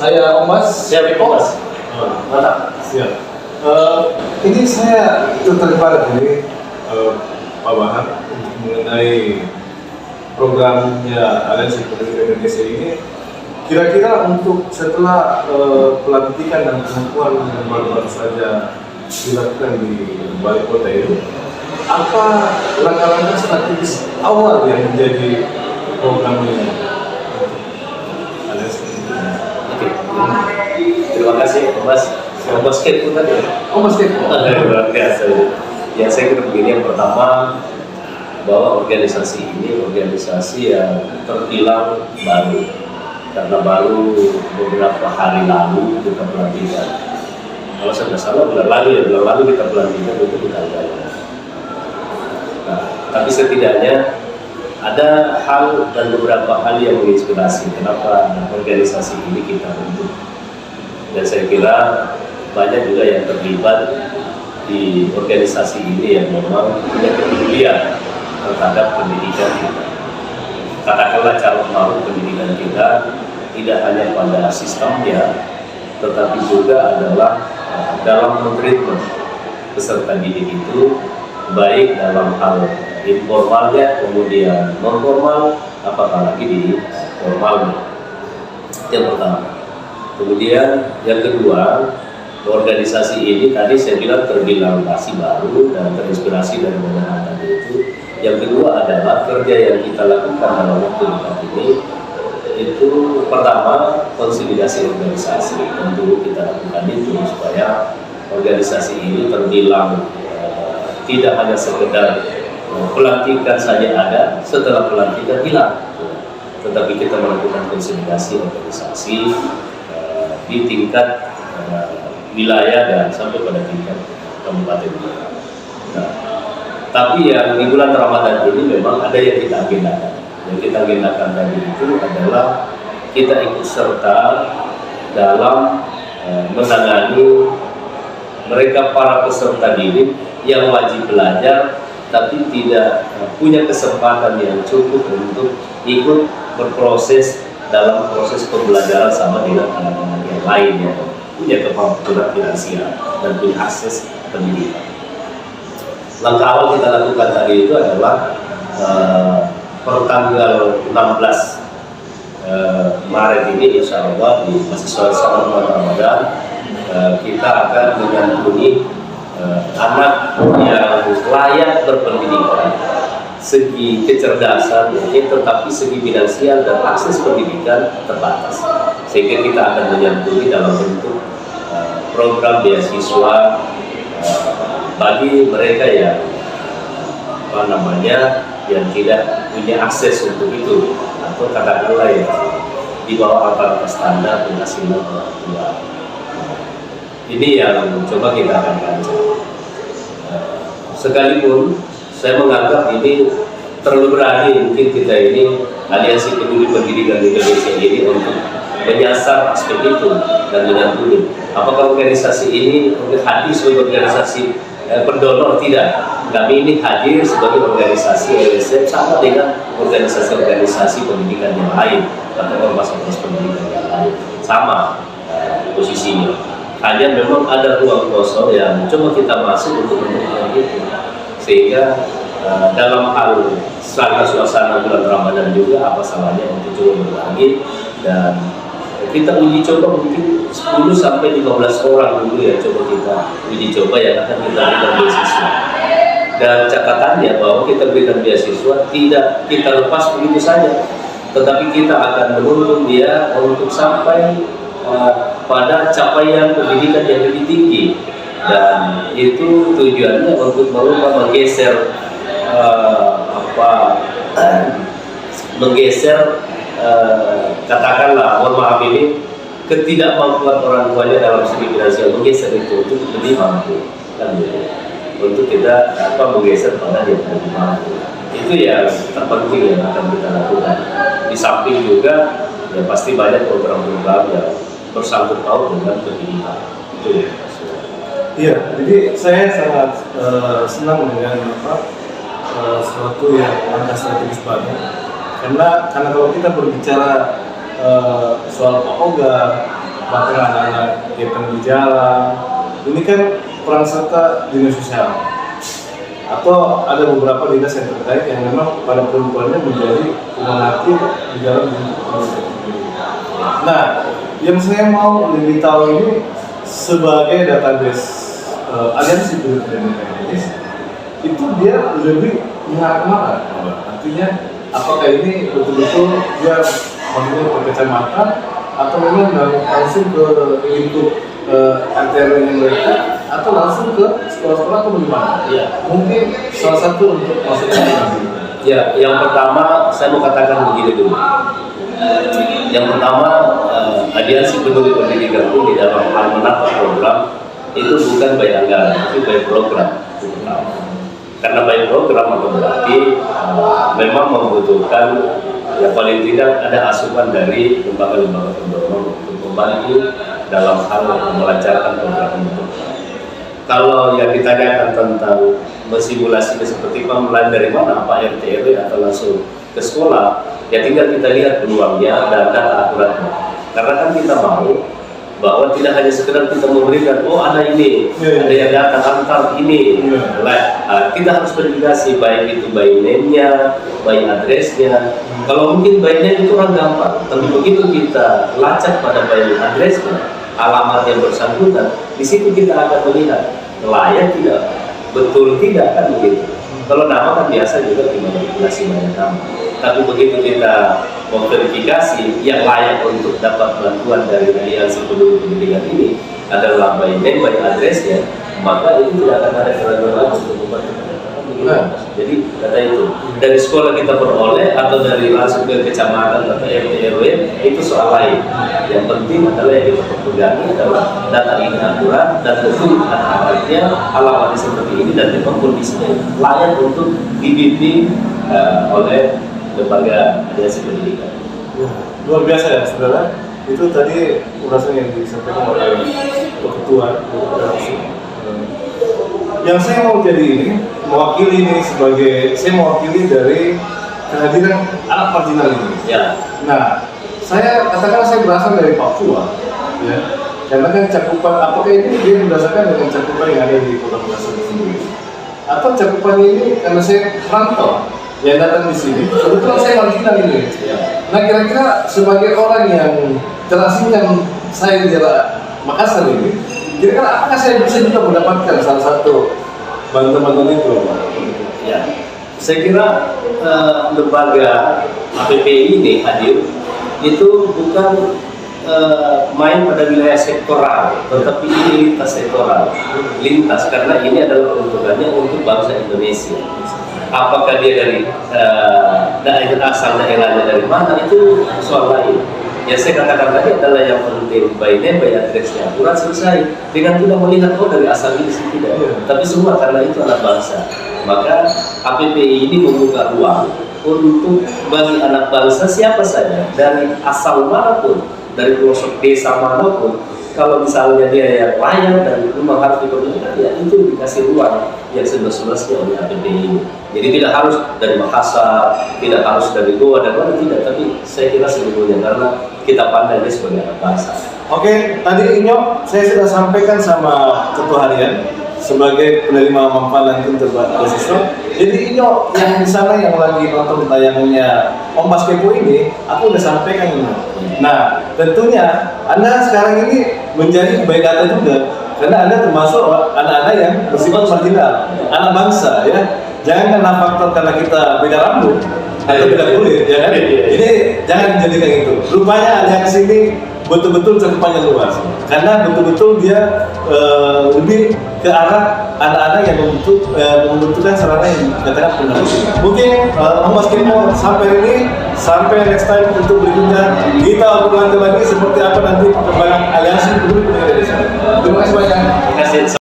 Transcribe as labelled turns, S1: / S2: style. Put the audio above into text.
S1: Saya Omas.
S2: Siap, Omas.
S1: Mantap. Siap. Ini saya tertarik dari Pak Bahar mengenai programnya Aliansi Pendidikan Indonesia ini. Kira-kira untuk setelah pelantikan dan pengukuhan yang baru saja dilakukan di Balai Kota ini, apa langkah-langkah strategis awal yang menjadi program ini?
S2: Oke. Terima kasih, Mas. Basket pun tadi.
S1: Basket.
S2: Luar biasa. Ya, saya kira begini, yang pertama bahwa organisasi ini organisasi yang terbilang baru, karena baru beberapa hari lalu kita pelantikan. Kalau saya tidak salah bulan lalu kita pelantikan itu kita gagal. Nah, tapi setidaknya ada hal dan beberapa hal yang menginspirasi kenapa organisasi ini kita bentuk. Dan saya kira banyak juga yang terlibat di organisasi ini yang memang punya kepedulian terhadap pendidikan kita. Katakanlah calon mau pendidikan kita tidak hanya pada sistemnya, tetapi juga adalah dalam treatment peserta didik itu, baik dalam hal informalnya, kemudian non formal, apalagi di formalnya. Yang pertama. Kemudian yang kedua, organisasi ini tadi saya bilang terbilang masih baru dan terinspirasi dari banyak tadi itu. Yang kedua adalah kerja yang kita lakukan dalam waktu dekat ini, itu pertama konsolidasi organisasi. Tentu kita lakukan itu supaya organisasi ini terbilang tidak hanya sekedar pelantikan saja ada, setelah pelantikan hilang, tetapi kita melakukan konsolidasi organisasi di tingkat wilayah dan sampai pada tingkat kabupaten. Nah, tapi yang di bulan Ramadan ini memang ada yang kita agendakan. Yang kita agendakan tadi itu adalah kita ikut serta dalam menangani mereka para peserta didik yang wajib belajar tapi tidak punya kesempatan yang cukup untuk ikut berproses dalam proses pembelajaran sama dengan anak-anak yang lain yang punya kemampuan finansial dan punya akses pendidikan. Langkah awal kita lakukan tadi itu adalah per tanggal 16 Maret ini, insya Allah di masih suasana bulan Ramadan, kita akan menyantuni anak yang layak berpendidikan, segi kecerdasan mungkin, tetapi segi finansial dan akses pendidikan terbatas. Sehingga kita akan menyantuni dalam bentuk program beasiswa bagi mereka yang yang tidak punya akses untuk itu, atau katakanlah yang di bawah rata-rata standar penghasilan orang tua. Ini yang coba kita akan baca. Sekalipun saya menganggap ini terlalu berani mungkin kita ini Aliansi Peduli Pendidikan Indonesia ini untuk menyasar aspek itu dan menyantuni. Apakah organisasi ini hadir sebagai organisasi pendonor? Tidak. Kami ini hadir sebagai organisasi LSM sama dengan organisasi-organisasi pendidikan yang lain atau ormas-ormas pendidikan yang lain, sama posisinya. Hanya memang ada ruang kosong yang coba kita masuk untuk mendukung itu, sehingga dalam hal suasana bulan Ramadan juga apa salahnya untuk coba berbagi, dan kita uji coba mungkin 10 sampai 15 orang dulu ya, coba kita uji coba yang akan kita berikan beasiswa. Dan catatannya bahwa kita berikan beasiswa tidak kita lepas begitu saja, tetapi kita akan menuntun dia untuk sampai pada capaian pendidikan yang lebih tinggi, dan itu tujuannya untuk menggeser katakanlah, mohon maaf ini, ketidakmampuan orang tuanya dalam segi finansial, menggeser itu untuk lebih mampu, kan gitu. Untuk kita menggeser pada yang lebih mampu. Itu yang terpenting yang akan kita lakukan. Di samping juga ya pasti banyak program-program yang bersangkut paut dengan pendidikan. Itu ya.
S1: Iya, jadi saya sangat senang dengan suatu yang langkah strategis banget. Karena kalau kita berbicara soal Pak Oga bahkan anak-anak yang di jalan. Ini kan peran serta dinas sosial atau ada beberapa dinas yang terkait yang memang pada perempuannya menjadi pemerhati di dalam bentuk. Nah, yang saya mau lebih tahu ini sebagai database aliansi pendidikan Indonesia itu dia lebih mengarah kemana? Artinya apakah ini betul-betul dia maksudnya ke kecamatan atau memang langsung ke lingkup RT/RW mereka atau langsung ke sekolah-sekolah atau bagaimana?
S2: Ya.
S1: Mungkin salah satu untuk masuknya.
S2: Ya, yang pertama saya mau katakan begini dulu. Yang pertama, aliansi peduli pendidikan pun di dalam hal menata program itu bukan by anggaran, tapi by program. Itu pertama. Karena by program itu berarti memang membutuhkan ya paling tidak ada asupan dari lembaga-lembaga pendorong untuk membantu dalam hal melancarkan program itu. Kalau yang ditanyakan tentang mensimulasinya seperti apa, mulai dari mana, Pak RT/RW atau langsung ke sekolah, ya tinggal kita lihat peluangnya dan data akuratnya. Karena kan kita mau bahwa tidak hanya sekedar kita memberikan, oh ada ini, ada yang data antar ini, kita harus verifikasi baik itu by name-nya, by address-nya. Kalau mungkin by name itu orang gampang, tapi begitu kita lacak pada by address-nya, alamat yang bersangkutan, di situ kita akan melihat layak tidak, betul tidak, kan begitu. Kalau nama kan biasa juga dimanipulasi banyak nama, tapi begitu kita memverifikasi yang layak untuk dapat bantuan dari aliansi peduli pendidikan ini adalah by name, by address ya, maka itu tidak akan ada keraguan lagi untuk membantu. Jadi kata itu dari sekolah kita peroleh atau dari langsung ke kecamatan atau RT/RW itu soal lain. Yang penting adalah yang kita pegangi adalah data ini akurat dan betul alamatnya, alamatnya seperti ini dan memang kondisinya layak untuk dibimbing oleh lembaga aliansi pendidikan.
S1: Luar biasa ya saudara. Itu tadi ulasan yang disampaikan oleh ketua yang saya mau jadi ini mewakili ini sebagai saya mewakili dari kehadiran anak marginal ini.
S2: Ya.
S1: Nah, saya katakan saya berasal dari Papua, ya. Karena kan cakupan apakah ini dia berdasarkan dengan cakupan yang ada di Kota Makassar sendiri, atau cakupan ini karena saya rantau yang datang di sini, kebetulan saya marginal ini.
S2: Ya.
S1: Nah, kira-kira sebagai orang yang terasingkan saya di daerah Makassar ini, kira-kira apakah saya bisa juga mendapatkan salah satu bantuan-bantuan itu?
S2: Ya, saya kira lembaga APPI ini hadir itu bukan main pada wilayah sektoral, tetapi ini lintas sektoral, lintas karena ini adalah peruntukannya untuk bangsa Indonesia. Apakah dia dari daerah asal daerahnya dari mana itu soal lain. Ya saya katakan tadi adalah yang penting by name, by address-nya akurat, selesai. Dengan tidak melihat oh dari asal ini tidak, tapi semua karena itu anak bangsa. Maka APPI ini membuka ruang untuk bagi anak bangsa siapa saja dari asal manapun, dari pelosok desa manapun, kalau misalnya dia yang layak dan memang harus diperlukan, ya itu dikasih ruang yang seluas-luasnya oleh APPI ini. Jadi tidak harus dari Makassar, tidak harus dari Goa dan mana tidak, tapi saya kira seluruhnya karena kita pandang dia sebagai anak bangsa.
S1: Oke, tadi Inyo saya sudah sampaikan sama ketua harian sebagai penerima manfaat nanti untuk beasiswa. Jadi Inyo yang di sana yang lagi nonton tayangannya Om Mas Kepo ini, aku udah sampaikan Inyo. Nah, tentunya Anda sekarang ini menjadi baik data juga, karena Anda termasuk anak-anak yang bersifat marginal, anak bangsa ya. Jangan karena faktor karena kita beda rambut atau beda kulit, ya kan? Jadi jangan jadikan itu. Rupanya aliansi ini betul-betul cakupannya luas, karena betul-betul dia lebih ke arah anak-anak yang membutuhkan sarana yang dikatakan pendamping. Mungkin Mas Kimo sampai ini, sampai next time untuk berikutnya kita obrol lagi seperti apa nanti perkembangan aliansi peduli pendidikan. Terima kasih banyak.
S2: Terima kasih.